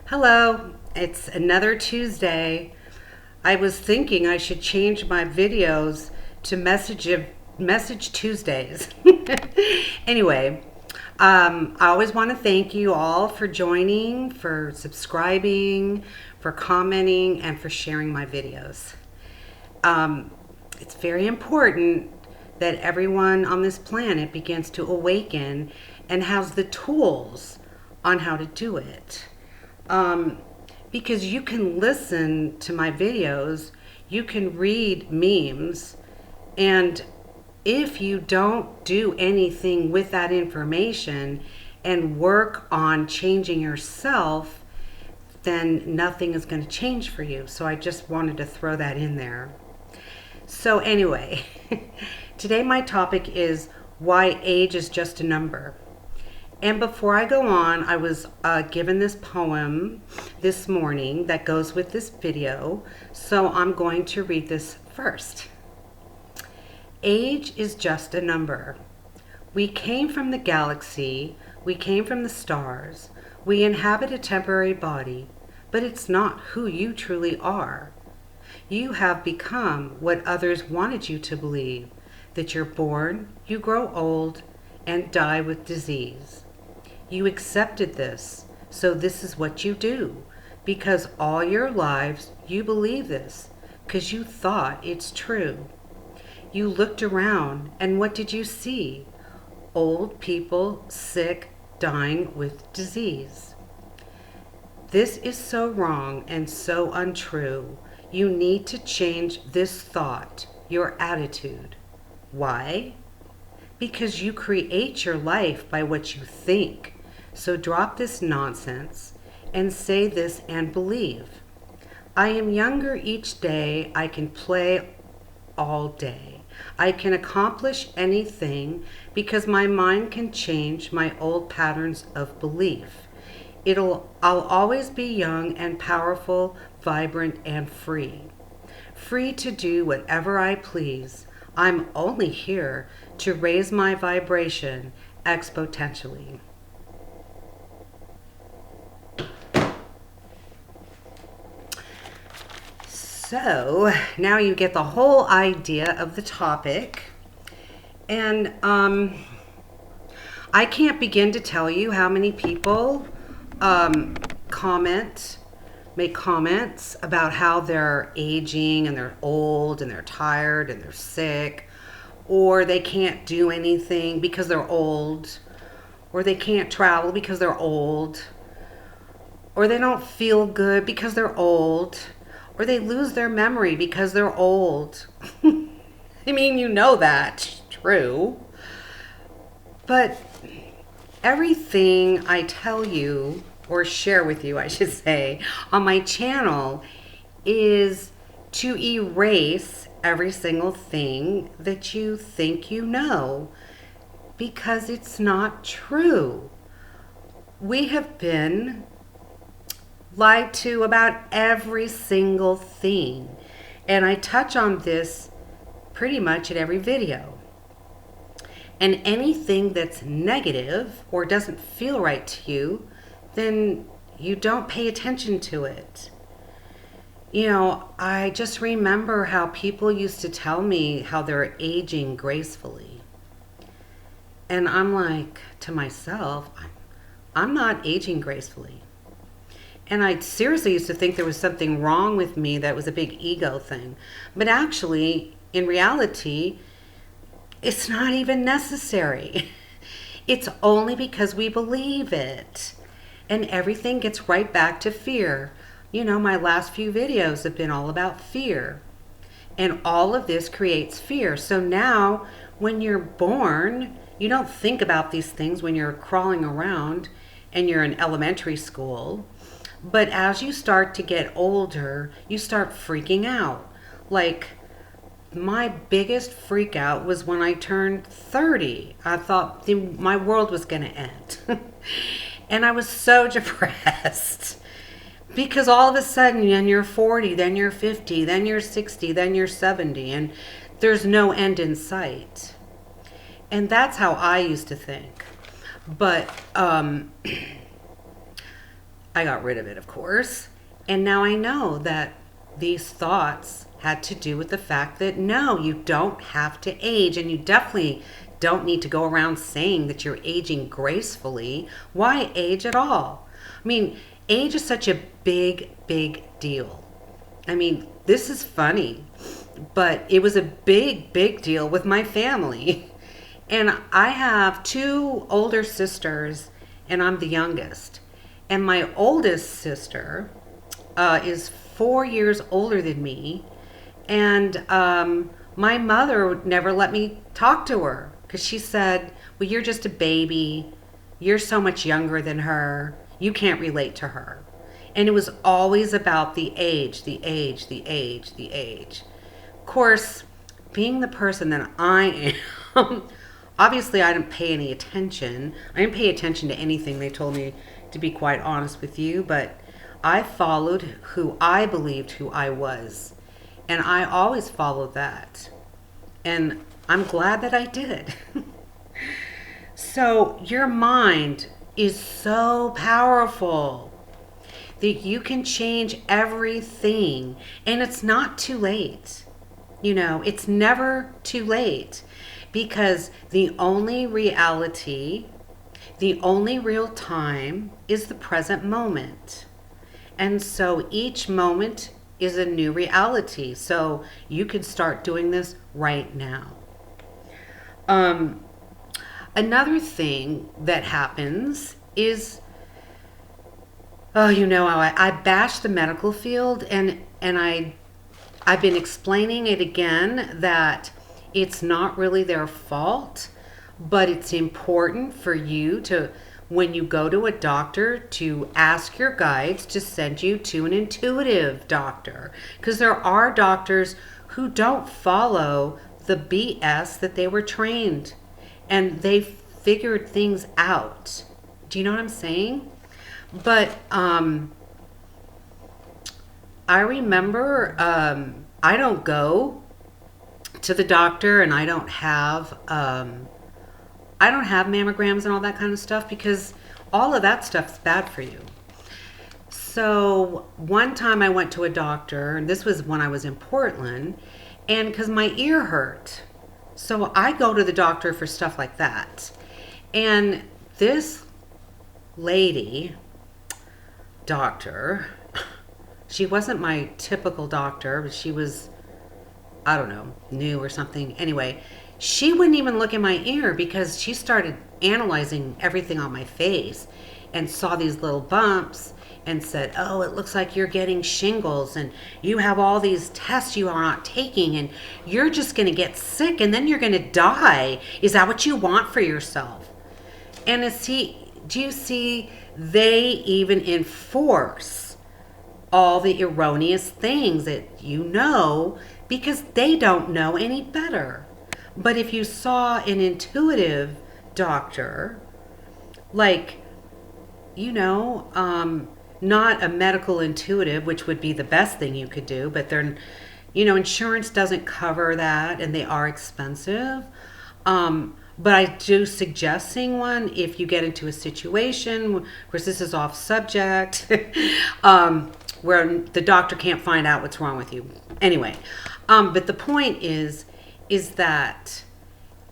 Hello, it's another Tuesday. I was thinking I should change my videos to message Tuesdays. Anyway, I always want to thank you all for joining, for subscribing, for commenting, and for sharing my videos. It's very important that everyone on this planet begins to awaken and has the tools on how to do it. Um, because you can listen to my videos, you can read memes, and if you don't do anything with that information and work on changing yourself, then nothing is going to change for you. So I just wanted to throw that in there. So, anyway, today my topic is why age is just a number. And before I go on, I was given this poem this morning that goes with this video, so I'm going to read this first. Age is just a number. We came from the galaxy, we came from the stars, we inhabit a temporary body, but it's not who you truly are. You have become what others wanted you to believe, that you're born, you grow old, and die with disease. You accepted this, so this is what you do, because all your lives you believe this, because you thought it's true. You looked around, and what did you see? Old people, sick, dying with disease. This is so wrong and so untrue. You need to change this thought, your attitude. Why? Because you create your life by what you think. So drop this nonsense and say this and believe. I am younger each day. I can play all day. I can accomplish anything because my mind can change my old patterns of belief. I'll always be young and powerful, vibrant and free. Free to do whatever I please. I'm only here to raise my vibration exponentially. So now you get the whole idea of the topic. And I can't begin to tell you how many people make comments about how they're aging and they're old and they're tired and they're sick, or they can't do anything because they're old, or they can't travel because they're old, or they don't feel good because they're old, or they lose their memory because they're old. I mean, you know that's true. But everything I tell you, or share with you, I should say, on my channel is to erase every single thing that you think you know, because it's not true. We have been lied to about every single thing, and I touch on this pretty much in every video. And anything that's negative or doesn't feel right to you, then you don't pay attention to it. You know, I just remember how people used to tell me how they're aging gracefully. And I'm like to myself, I'm not aging gracefully. And I seriously used to think there was something wrong with me that was a big ego thing. But actually, in reality, it's not even necessary. It's only because we believe it. And everything gets right back to fear. You know, my last few videos have been all about fear. And all of this creates fear. So now, when you're born, you don't think about these things when you're crawling around and you're in elementary school. But as you start to get older, you start freaking out. Like, my biggest freak out was when I turned 30. I thought my world was going to end. And I was so depressed. Because all of a sudden, then you're 40, then you're 50, then you're 60, then you're 70, and there's no end in sight. And that's how I used to think. But I got rid of it, of course. And now I know that these thoughts had to do with the fact that no, you don't have to age, and you definitely don't need to go around saying that you're aging gracefully. Why age at all? I mean, age is such a big deal. I mean, this is funny, but it was a big deal with my family. And I have two older sisters, and I'm the youngest. And my oldest sister is 4 years older than me. And my mother never let me talk to her because she said, well, you're just a baby. You're so much younger than her. You can't relate to her. And it was always about the age, the age, the age, the age. Of course, being the person that I am, obviously I didn't pay any attention. I didn't pay attention to anything they told me, to be quite honest with you, but I followed who I believed who I was. And I always followed that. And I'm glad that I did. So your mind is so powerful that you can change everything, and it's not too late. You know, it's never too late, because the only reality, the only real time is the present moment. And so each moment is a new reality. So you can start doing this right now. Another thing that happens is, I bash the medical field, and I've been explaining it again that it's not really their fault, but it's important for you to, when you go to a doctor, to ask your guides to send you to an intuitive doctor, because there are doctors who don't follow the BS that they were trained, and they figured things out. Do you know what I'm saying? But I remember I don't go to the doctor, and I don't have mammograms and all that kind of stuff, because all of that stuff's bad for you. So one time I went to a doctor, and this was when I was in Portland, and because my ear hurt. So I go to the doctor for stuff like that. And this lady, doctor, she wasn't my typical doctor, but she was, I don't know, new or something. Anyway, she wouldn't even look in my ear, because she started analyzing everything on my face and saw these little bumps and said, oh, it looks like you're getting shingles, and you have all these tests you are not taking, and you're just going to get sick, and then you're going to die. Is that what you want for yourself? And do you see, they even enforce all the erroneous things that you know, because they don't know any better. But if you saw an intuitive doctor, like, not a medical intuitive, which would be the best thing you could do, but they're, insurance doesn't cover that, and they are expensive. But I do suggest seeing one if you get into a situation, of course this is off subject, where the doctor can't find out what's wrong with you. Anyway, but the point is that,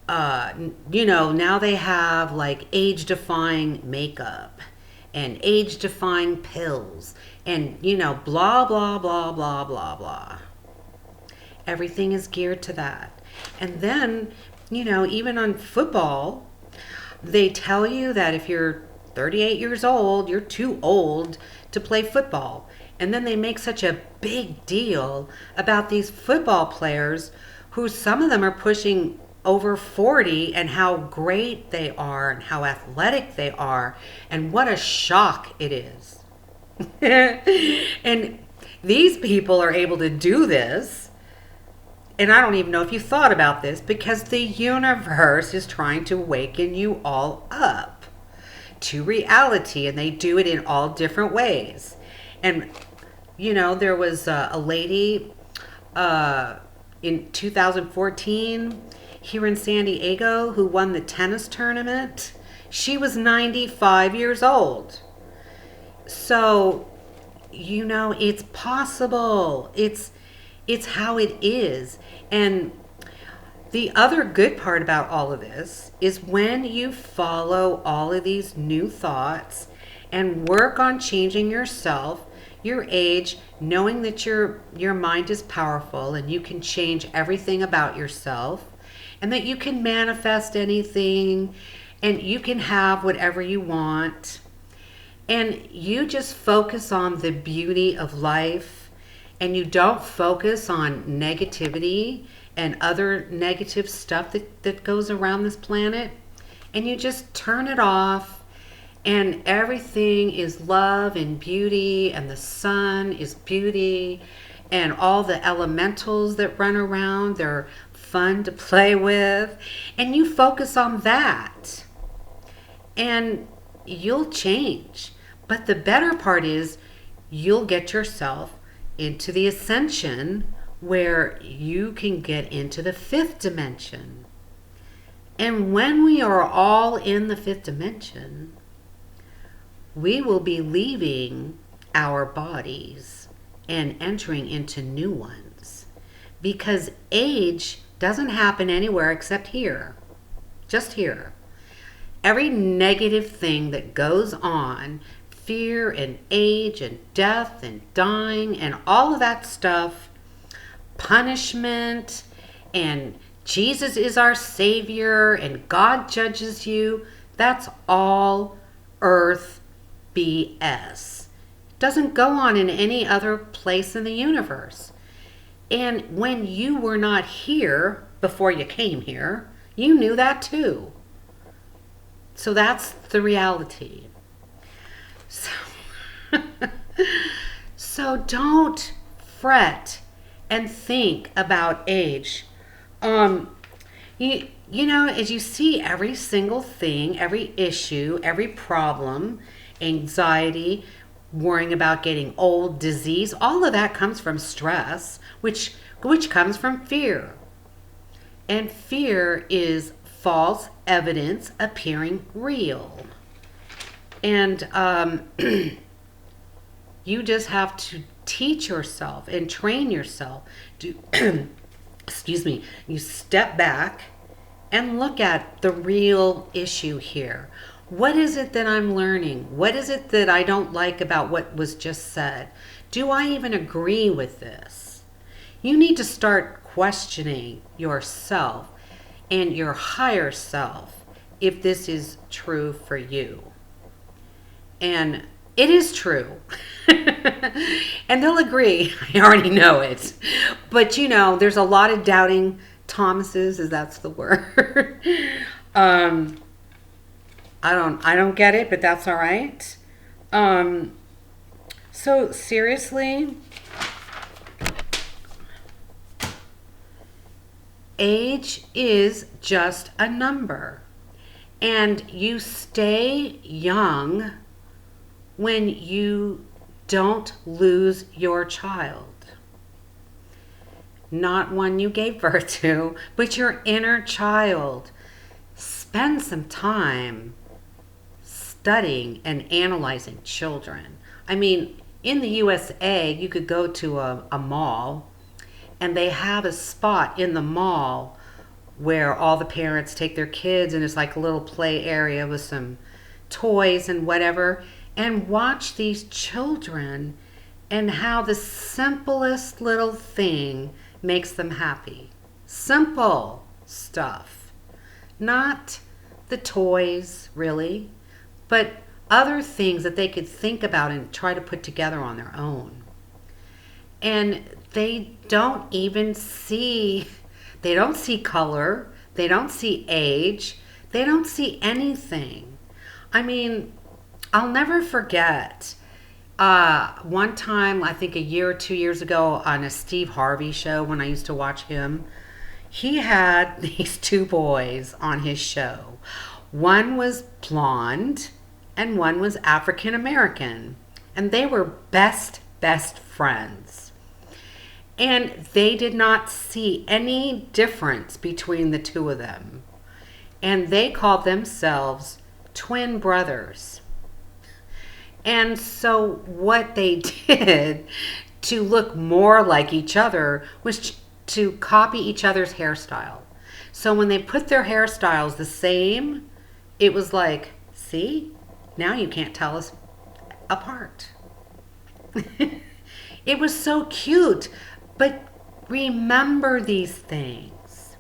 now they have like age-defying makeup and age-defying pills and, blah, blah, blah, blah, blah, blah. Everything is geared to that. And then, even on football, they tell you that if you're 38 years old, you're too old to play football. And then they make such a big deal about these football players who, some of them are pushing over 40, and how great they are and how athletic they are, and what a shock it is. And these people are able to do this, and I don't even know if you thought about this, because the universe is trying to waken you all up to reality, and they do it in all different ways. And there was a lady in 2014 here in San Diego who won the tennis tournament. She was 95 years old. So, it's possible. It's how it is. And the other good part about all of this is when you follow all of these new thoughts and work on changing yourself, your age, knowing that your mind is powerful and you can change everything about yourself and that you can manifest anything and you can have whatever you want. And you just focus on the beauty of life and you don't focus on negativity and other negative stuff that goes around this planet. And you just turn it off and everything is love and beauty and the sun is beauty and all the elementals that run around, they're fun to play with. And you focus on that and you'll change. But the better part is you'll get yourself into the ascension where you can get into the fifth dimension. And when we are all in the fifth dimension, we will be leaving our bodies and entering into new ones. Because age doesn't happen anywhere except here. Just here. Every negative thing that goes on, fear and age and death and dying and all of that stuff, punishment and Jesus is our Savior and God judges you, that's all earth BS. Doesn't go on in any other place in the universe. And when you were not here before you came here, you knew that too. So that's the reality. So don't fret and think about age. As you see every single thing, every issue, every problem, anxiety, worrying about getting old, disease, all of that comes from stress, which comes from fear. And fear is false evidence appearing real. And you just have to teach yourself and train yourself to, you step back and look at the real issue here. What is it that I'm learning? What is it that I don't like about what was just said? Do I even agree with this? You need to start questioning yourself and your higher self if this is true for you. And it is true. And they'll agree. I already know it. But there's a lot of doubting Thomases, as that's the word. I don't get it, but that's all right. So seriously, age is just a number. And you stay young when you don't lose your child. Not one you gave birth to, but your inner child. Spend some time studying and analyzing children. I mean, in the USA, you could go to a mall, and they have a spot in the mall where all the parents take their kids, and it's like a little play area with some toys and whatever, and watch these children and how the simplest little thing makes them happy. Simple stuff. Not the toys, really, but other things that they could think about and try to put together on their own. And they don't see color, they don't see age, they don't see anything. I mean, I'll never forget one time, I think a year or 2 years ago, on a Steve Harvey show when I used to watch him, he had these two boys on his show. One was blonde and one was African American, and they were best friends. And they did not see any difference between the two of them. And they called themselves twin brothers. And so what they did to look more like each other was to copy each other's hairstyle. So when they put their hairstyles the same, it was like, see, now you can't tell us apart. It was so cute. But remember these things.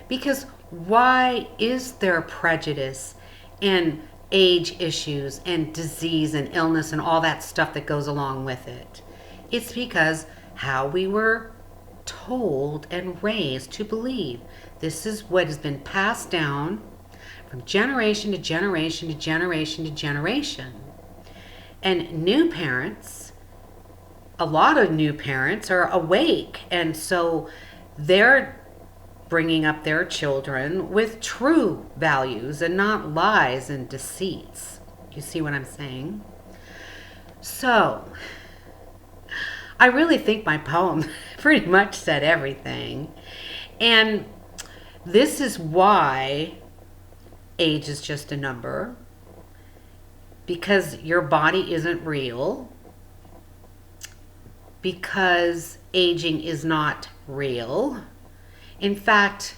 Because why is there prejudice and age issues and disease and illness and all that stuff that goes along with it? It's because how we were told and raised to believe. This is what has been passed down from generation to generation to generation to generation. And new parents, a lot of new parents are awake, and so they're bringing up their children with true values and not lies and deceits. You see what I'm saying? So, I really think my poem pretty much said everything. And this is why age is just a number. Because your body isn't real. Because aging is not real. In fact,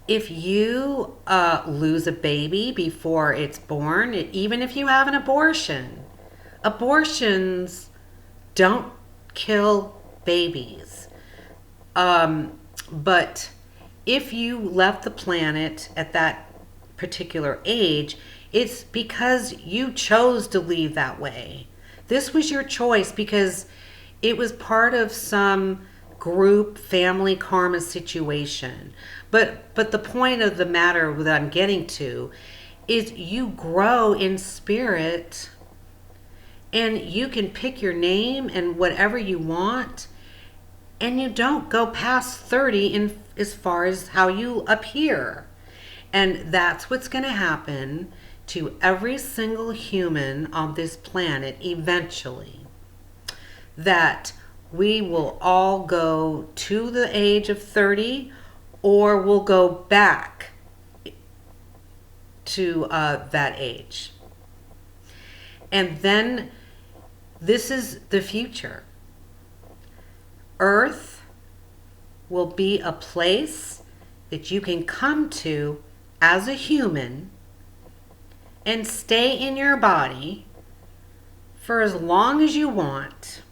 if you lose a baby before it's born, even if you have an abortion, abortions don't kill babies. But if you left the planet at that particular age, it's because you chose to leave that way. This was your choice because it was part of some group family karma situation. But the point of the matter that I'm getting to is you grow in spirit, and you can pick your name and whatever you want, and you don't go past 30 in as far as how you appear. And that's what's going to happen to every single human on this planet eventually. That we will all go to the age of 30, or we'll go back to that age. And then this is the future. Earth will be a place that you can come to as a human and stay in your body for as long as you want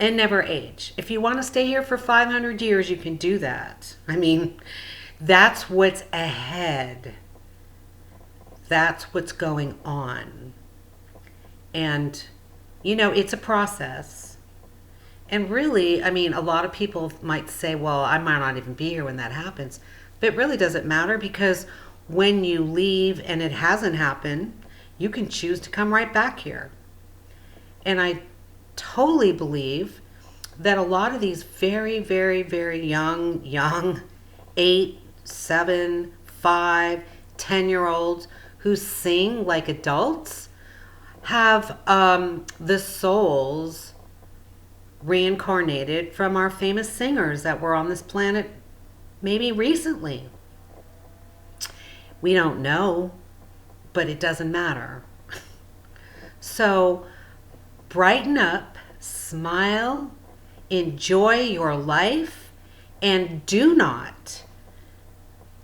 and never age. If you want to stay here for 500 years, you can do that. I mean, that's what's ahead. That's what's going on. And, it's a process. And really, I mean, a lot of people might say, well, I might not even be here when that happens. But it really doesn't matter, because when you leave and it hasn't happened, you can choose to come right back here. And I totally believe that a lot of these very, very, very young 8, 7, 5, 10-year-olds who sing like adults have the souls reincarnated from our famous singers that were on this planet maybe recently. We don't know, but it doesn't matter. So brighten up, smile, enjoy your life, and do not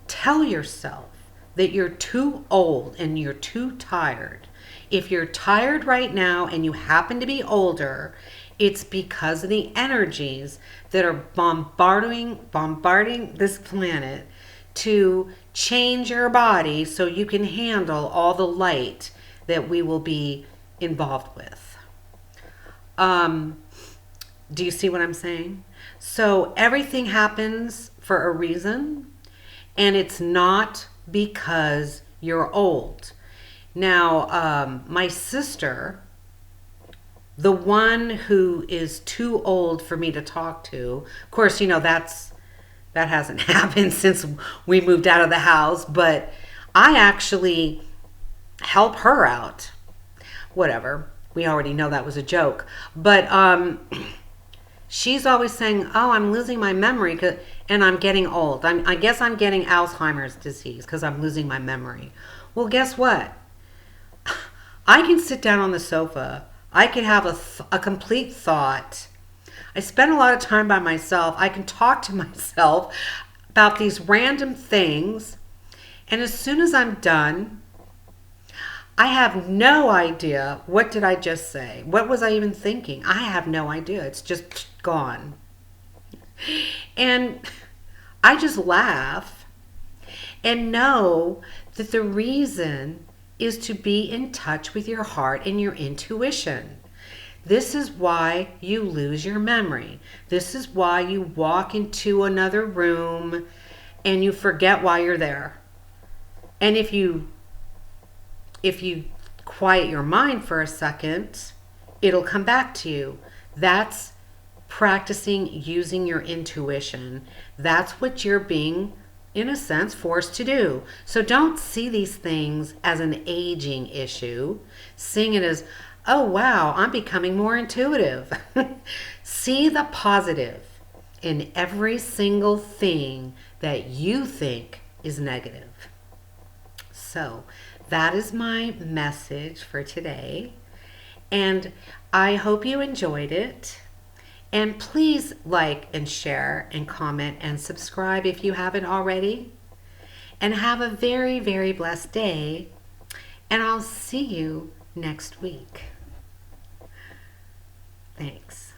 tell yourself that you're too old and you're too tired. If you're tired right now and you happen to be older, it's because of the energies that are bombarding this planet to change your body so you can handle all the light that we will be involved with. Do you see what I'm saying? So everything happens for a reason, and it's not because you're old. Now, my sister, the one who is too old for me to talk to, of course, that hasn't happened since we moved out of the house, but I actually help her out. Whatever. We already know that was a joke. But she's always saying, oh, I'm losing my memory and I'm getting old. I guess I'm getting Alzheimer's disease because I'm losing my memory. Well, guess what? I can sit down on the sofa. I can have a complete thought. I spend a lot of time by myself. I can talk to myself about these random things. And as soon as I'm done, I have no idea, what did I just say? What was I even thinking? I have no idea. It's just gone. And I just laugh and know that the reason is to be in touch with your heart and your intuition. This is why you lose your memory. This is why you walk into another room and you forget why you're there. And if you quiet your mind for a second, it'll come back to you. That's practicing using your intuition. That's what you're being, in a sense, forced to do. So don't see these things as an aging issue. Seeing it as, oh wow, I'm becoming more intuitive. See the positive in every single thing that you think is negative. So that is my message for today. And I hope you enjoyed it. And please like and share and comment and subscribe if you haven't already. And have a very, very blessed day. And I'll see you next week. Thanks.